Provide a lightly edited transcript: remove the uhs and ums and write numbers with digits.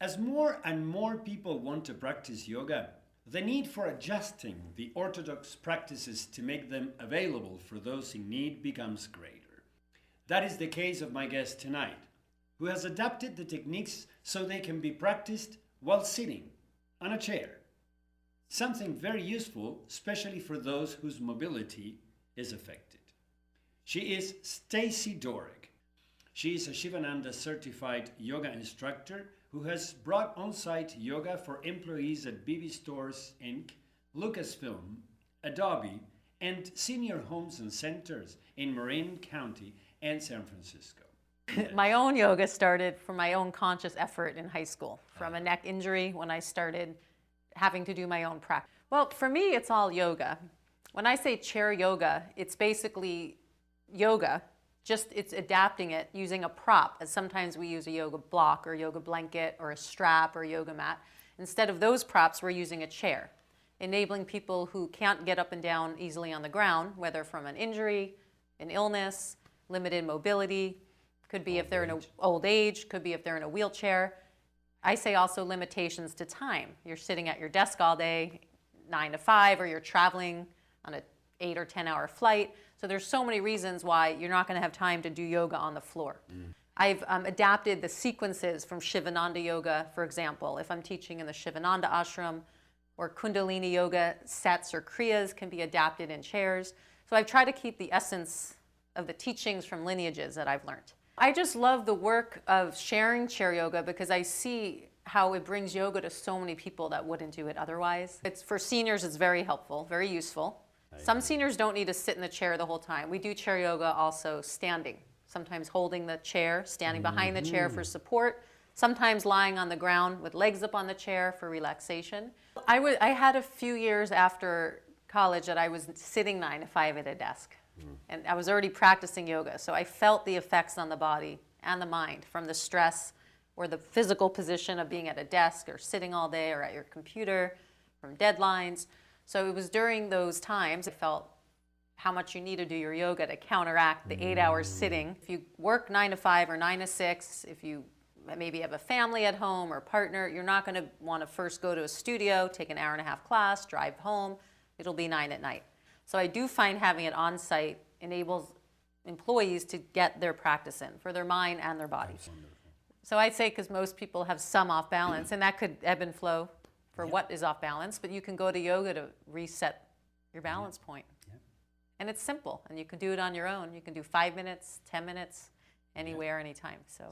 As more and more people want to practice yoga, the need for adjusting the orthodox practices to make them available for those in need becomes greater. That is the case of my guest tonight, who has adapted the techniques so they can be practiced while sitting on a chair. Something very useful, especially for those whose mobility is affected. She is Stacie Dooreck. She is a Shivananda certified yoga instructor who has brought on-site yoga for employees at BB Stores Inc., Lucasfilm, Adobe, and senior homes and centers in Marin County and San Francisco. My own yoga started from my own conscious effort in high school, from a neck injury when I started having to do my own practice. Well, for me, it's all yoga. When I say chair yoga, it's basically yoga, just it's adapting it using a prop. As sometimes we use a yoga block or yoga blanket or a strap or a yoga mat. Instead of those props, we're using a chair, enabling people who can't get up and down easily on the ground, whether from an injury, an illness, limited mobility, could be if they're in an old age, could be if they're in a wheelchair. I say also limitations to time. You're sitting at your desk all day, 9 to 5, or you're traveling on an 8 or 10 hour flight. So there's so many reasons why you're not going to have time to do yoga on the floor. I've adapted the sequences from Shivananda yoga, for example. If I'm teaching in the Shivananda ashram, or Kundalini yoga sets or kriyas can be adapted in chairs. So I've tried to keep the essence of the teachings from lineages that I've learned. I just love the work of sharing chair yoga because I see how it brings yoga to so many people that wouldn't do it otherwise. For seniors, it's very helpful, very useful. Some seniors don't need to sit in the chair the whole time. We do chair yoga also standing, sometimes holding the chair, standing behind the chair for support, sometimes lying on the ground with legs up on the chair for relaxation. I had a few years after college that I was sitting 9 to 5 at a desk. And I was already practicing yoga, so I felt the effects on the body and the mind from the stress or the physical position of being at a desk or sitting all day or at your computer, from deadlines. So it was during those times I felt how much you need to do your yoga to counteract the 8 hours sitting. If you work 9 to 5 or 9 to 6, if you maybe have a family at home or partner, you're not going to want to first go to a studio, take an hour-and-a-half class, drive home. It'll be 9 at night. So I do find having it on site enables employees to get their practice in for their mind and their body. So I'd say because most people have some off balance, and that could ebb and flow for what is off balance, but you can go to yoga to reset your balance point. And it's simple, and you can do it on your own. You can do 5 minutes, 10 minutes, anywhere, anytime. So.